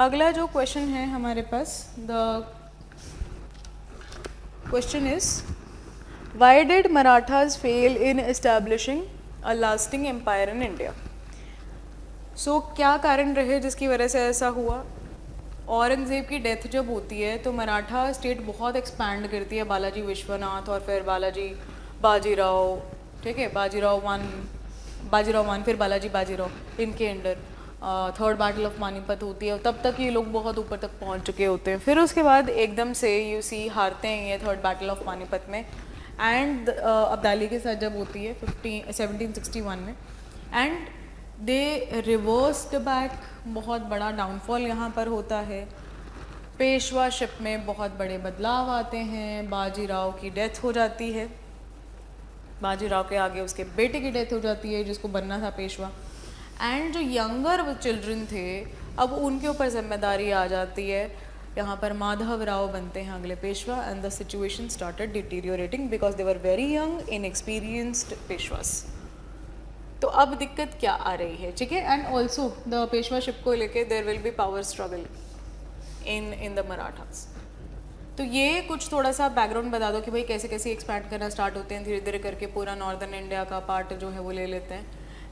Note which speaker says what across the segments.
Speaker 1: अगला जो क्वेश्चन है हमारे पास, the question is why did Marathas fail in establishing a lasting empire in India. So क्या कारण रहे जिसकी वजह से ऐसा हुआ। औरंगज़ेब की डेथ जब होती है तो मराठा स्टेट बहुत एक्सपैंड करती है, बालाजी विश्वनाथ और फिर बाजीराव, ठीक है, बाजीराव वन फिर बाजीराव, इनके under third battle of Panipat होती है। तब तक ये लोग बहुत ऊपर तक पहुंच चुके होते हैं। फिर उसके बाद एकदम से यूसी हारते हैं ये थर्ड बैटल ऑफ पानीपत में, एंड अब्दाली के साथ जब होती है 1761 में, एंड दे रिवर्स्ड बैक। बहुत बड़ा डाउनफॉल यहाँ पर होता है। पेशवाशिप में बहुत बड़े बदलाव आते हैं। बाजीराव की डेथ हो जाती है, बाजीराव के आगे उसके बेटे की डेथ हो जाती है जिसको बनना था पेशवा, एंड जो यंगर चिल्ड्रन थे अब उनके ऊपर जिम्मेदारी आ जाती है। यहाँ पर माधव राव बनते हैं अगले Peshwa, and the situation started deteriorating because they were very young inexperienced Peshwas. तो अब दिक्कत क्या आ रही है, ठीक है, एंड ऑल्सो द पेशवाशिप को लेके there will be power struggle in the Marathas. तो ये कुछ थोड़ा सा बैकग्राउंड बता दो कि भाई कैसे कैसे एक्सपैंड करना स्टार्ट होते हैं, धीरे धीरे करके पूरा नॉर्दर्न इंडिया का पार्ट जो है वो ले लेते हैं,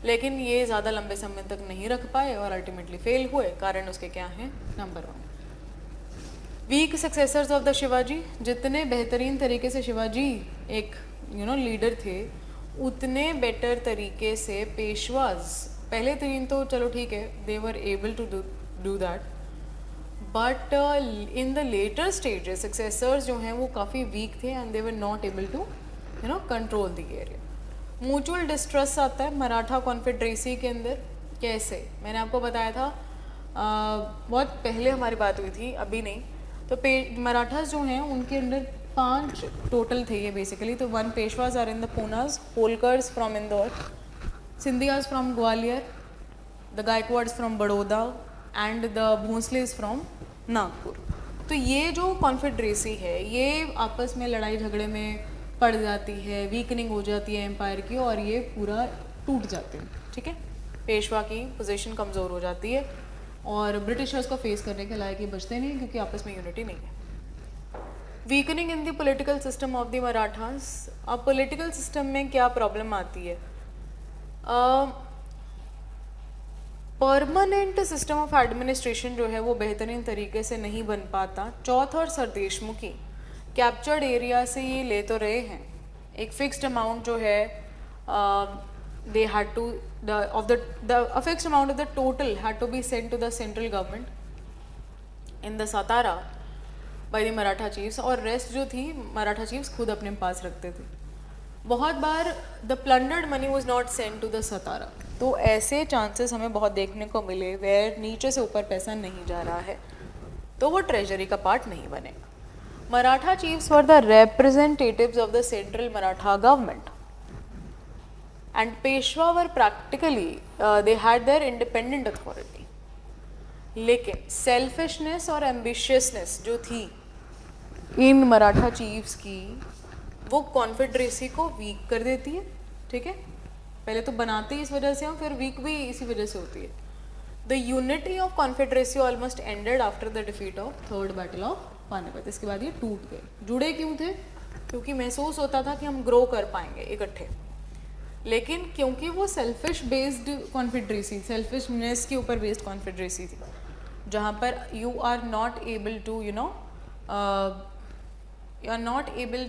Speaker 1: लेकिन ये ज़्यादा लंबे समय तक नहीं रख पाए और अल्टीमेटली फेल हुए। कारण उसके क्या हैं, number 1 weak successors of the Shivaji. जितने बेहतरीन तरीके से शिवाजी एक लीडर थे, उतने बेटर तरीके से पेशवाज, पहले 3 तो चलो ठीक है, they were able to do that, but in the later stages successors जो हैं वो काफ़ी वीक थे and they were not able to control the area. Mutual distrust आता है मराठा कॉन्फेडरेसी के अंदर। कैसे, मैंने आपको बताया था बहुत पहले हमारी बात हुई थी, अभी नहीं। तो मराठास जो हैं उनके अंदर 5 टोटल थे ये बेसिकली। तो 1 Peshwas are in the Poonas, Holkars from Indore, Scindias from Gwalior, the Gaekwads from Baroda and the Bhonsles from Nagpur. तो ये जो कॉन्फेडरेसी है ये आपस में लड़ाई झगड़े में पड़ जाती है, वीकनिंग हो जाती है एम्पायर की, और ये पूरा टूट जाते हैं, ठीक है। पेशवा की पोजीशन कमज़ोर हो जाती है और ब्रिटिशर्स को फेस करने के लायक ये बचते नहीं क्योंकि आपस में यूनिटी नहीं है। Weakening in the political system of the Marathas. अब पॉलिटिकल सिस्टम में क्या प्रॉब्लम आती है, परमानेंट सिस्टम ऑफ एडमिनिस्ट्रेशन जो है वो बेहतरीन तरीके से नहीं बन पाता। चौथ और सरदेशमुखी कैप्चर्ड एरिया से ये ले तो रहे हैं, एक फिक्स्ड अमाउंट जो है they had to a fixed amount of the total had to be sent to the central government in the Satara by the Maratha chiefs, और रेस्ट जो थी मराठा चीफ्स खुद अपने पास रखते थे। बहुत बार the plundered money was not sent to the Satara. तो ऐसे चांसेस हमें बहुत देखने को मिले वेयर नीचे से ऊपर पैसा नहीं जा रहा है, तो वो ट्रेजरी का पार्ट नहीं बनेगा। Maratha chiefs were the representatives of the central Maratha government, and Peshwa were practically they had their independent authority. लेकिन selfishness और ambitiousness जो थी इन मराठा chiefs की, वो कॉन्फेडरेसी को वीक कर देती है, ठीक है। पहले तो बनाते ही इस वजह से हम, फिर वीक भी इसी वजह से होती है। The unity of confederacy almost ended after the defeat of third battle of Panipat. इसके बाद ये टूट गए। जुड़े क्यों थे, क्योंकि महसूस होता था कि हम ग्रो कर पाएंगे इकट्ठे, लेकिन क्योंकि वो सेल्फिश बेस्ड कॉन्फेडरेसी, सेल्फिशनेस के ऊपर बेस्ड कॉन्फेडरेसी थी, जहाँ पर you are not able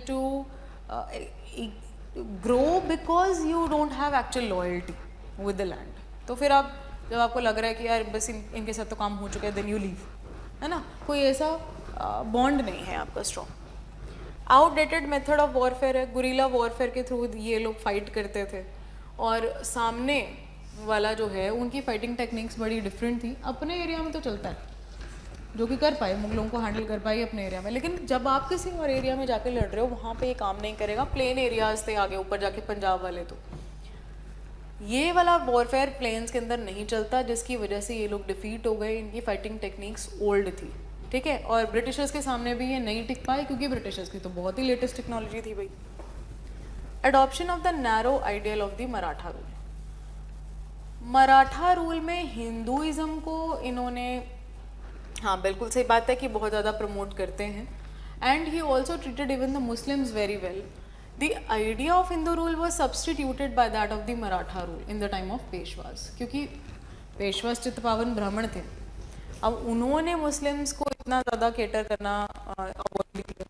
Speaker 1: to grow because you don't have actual loyalty with the land. तो फिर आप जब आपको लग रहा है कि यार बस इनके साथ तो काम हो चुका है, देन यू लीव, है ना। कोई ऐसा बॉन्ड नहीं है आपका strong. Outdated method of warfare है, गुरिल्ला वॉरफेयर के थ्रू ये लोग फाइट करते थे, और सामने वाला जो है उनकी फाइटिंग टेक्निक्स बड़ी डिफरेंट थी। अपने एरिया में तो चलता है, जो कि कर पाए, मुगलों को हैंडल कर पाए अपने एरिया में, लेकिन जब आप किसी और एरिया में जाके लड़ रहे हो वहाँ पे ये काम नहीं करेगा। प्लेन एरियाज थे आगे ऊपर जाके पंजाब वाले, तो ये वाला वॉरफेयर प्लेन्स के अंदर नहीं चलता, जिसकी वजह से ये लोग डिफीट हो गए। इनकी फाइटिंग टेक्निक्स ओल्ड थी, ठीक है, और ब्रिटिशर्स के सामने भी ये नहीं टिक पाए क्योंकि ब्रिटिशर्स की तो बहुत ही लेटेस्ट टेक्नोलॉजी थी भाई। Adoption of the narrow ideal of the Maratha rule. Maratha rule में हिंदुइज्म को इन्होंने हाँ बिल्कुल सही बात है कि बहुत ज़्यादा प्रमोट करते हैं. And he also treated even the Muslims very well. The idea of Hindu rule was substituted by that of the Maratha rule in the time of Peshwas, क्योंकि पेशवास चित्तपावन ब्राह्मण थे. अब उन्होंने मुस्लिम्स को इतना ज़्यादा केटर करना अवॉइड किया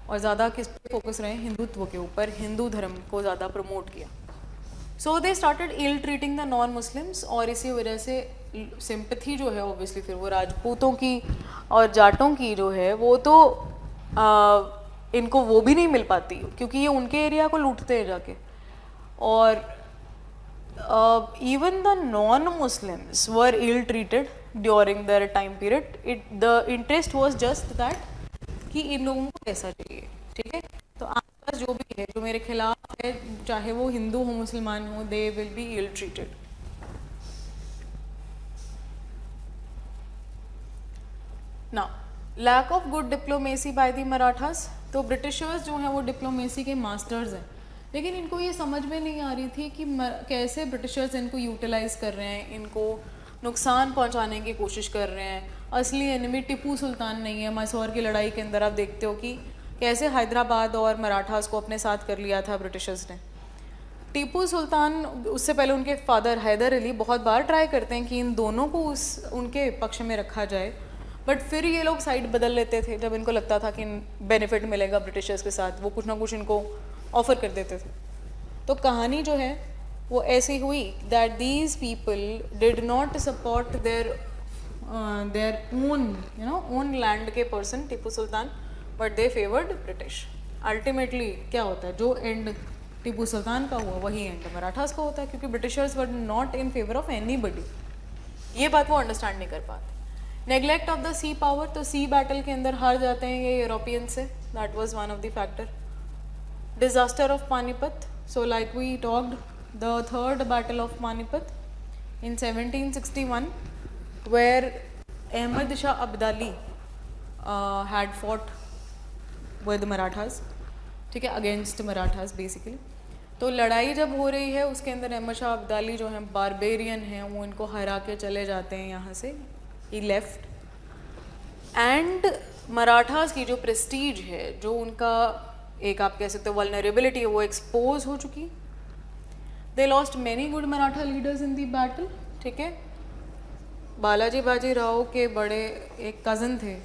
Speaker 1: और ज़्यादा किस पे फोकस रहे, हिंदुत्व के ऊपर, हिंदू धर्म को ज़्यादा प्रमोट किया. So they started ill treating the non Muslims, और इसी वजह से सिंपथी जो है ऑब्वियसली फिर वो राजपूतों की और जाटों की जो है वो तो इनको वो भी नहीं मिल पाती, क्योंकि ये उनके एरिया को लूटते हैं जाके. और even the non-Muslims were ill-treated during their time period. The interest was just that कि इन लोगों को पैसा चाहिए, ठीक है. तो आसपास जो भी है जो मेरे खिलाफ है, चाहे वो हिंदू हो मुसलमान हो, they will be ill-treated. Now, lack of good diplomacy by the Marathas. तो ब्रिटिशर्स जो हैं वो डिप्लोमेसी के मास्टर्स हैं, लेकिन इनको ये समझ में नहीं आ रही थी कि कैसे ब्रिटिशर्स इनको यूटिलाइज कर रहे हैं, इनको नुकसान पहुंचाने की कोशिश कर रहे हैं. असली एनिमी टिपू सुल्तान नहीं है. मैसूर की लड़ाई के अंदर आप देखते हो कि कैसे हैदराबाद और मराठास को अपने साथ कर लिया था ब्रिटिशर्स ने. टीपू सुल्तान, उससे पहले उनके फादर हैदर अली बहुत बार ट्राई करते हैं कि इन दोनों को उनके पक्ष में रखा जाए, बट फिर ये लोग साइड बदल लेते थे जब इनको लगता था कि बेनिफिट मिलेगा ब्रिटिशर्स के साथ. वो कुछ ना कुछ इनको ऑफर कर देते थे. तो कहानी जो है वो ऐसी हुई that these people did not support their own land के person Tipu Sultan, but they favoured British. Ultimately क्या होता है, जो एंड टीपू सुल्तान का हुआ वही एंड मराठास का होता है, क्योंकि Britishers were not in favour of anybody. ये बात वो अंडरस्टैंड नहीं कर पाते. Neglect of the sea power, तो सी बैटल के अंदर हार जाते हैं ये यूरोपियन से. That was one of the factor. Disaster of Panipat. So like we talked, the third battle of Panipat in 1761 where Ahmad Shah Abdali had fought with Marathas, ठीक है, अगेंस्ट मराठास बेसिकली. तो लड़ाई जब हो रही है उसके अंदर अहमद शाह अब्दाली जो हैं बारबेरियन हैं, वो इनको हरा के चले जाते हैं यहाँ से. ही लेफ्ट. एंड मराठास की जो प्रेस्टीज है, जो उनका एक आप कह सकते हो वल्नरेबिलिटी है, वो एक्सपोज हो चुकी. They lost many good Maratha leaders in the battle, ठीक है. बालाजी बाजीराव के बड़े एक कज़न थे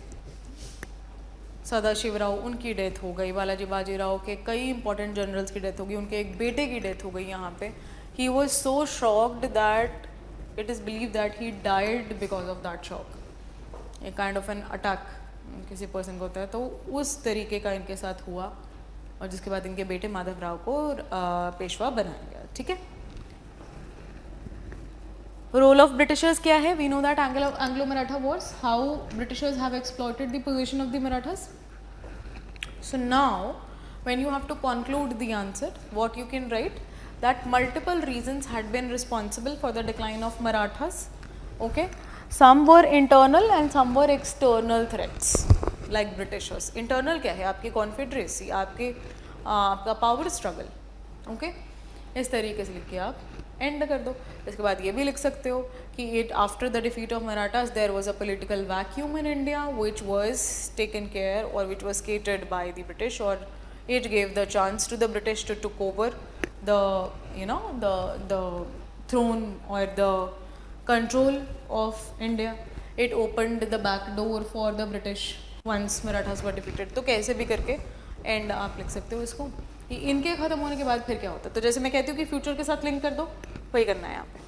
Speaker 1: सदाशिवराव, उनकी डेथ हो गई. बालाजी बाजीराव के कई इंपॉर्टेंट जनरल्स की डेथ हो गई. उनके एक बेटे की डेथ हो गई यहाँ पे. He was so shocked that it is believed that he died because of that shock. A kind of an attack किसी पर्सन को होता है, तो उस तरीके का इनके साथ हुआ, और जिसके बाद इनके बेटे माधव राव को पेशवा बनाया गया, ठीक है. रोल ऑफ ब्रिटिशर्स क्या है? We know that Anglo Maratha wars, how Britishers have exploited the position of the Marathas. So now when you have to conclude the answer, what you can write that multiple reasons had been responsible for the decline of Marathas. Okay, some were internal and some were external threats like Britishers. Internal क्या है? आपकी confederacy, आपका power struggle. Okay, इस तरीके से लिख के आप एंड कर दो. इसके बाद ये भी लिख सकते हो कि it after the defeat of Marathas there was a political vacuum in India which was taken care or which was catered by the British, or it gave the chance to the British to took over the the throne or the control of India. It opened the back door for the British once Marathas were defeated. तो कैसे भी करके and आप लिख सकते हो इसको. इनके ख़त्म होने के बाद फिर क्या होता है, तो जैसे मैं कहती हूँ कि फ्यूचर के साथ लिंक कर दो, वही करना है यहाँ पे.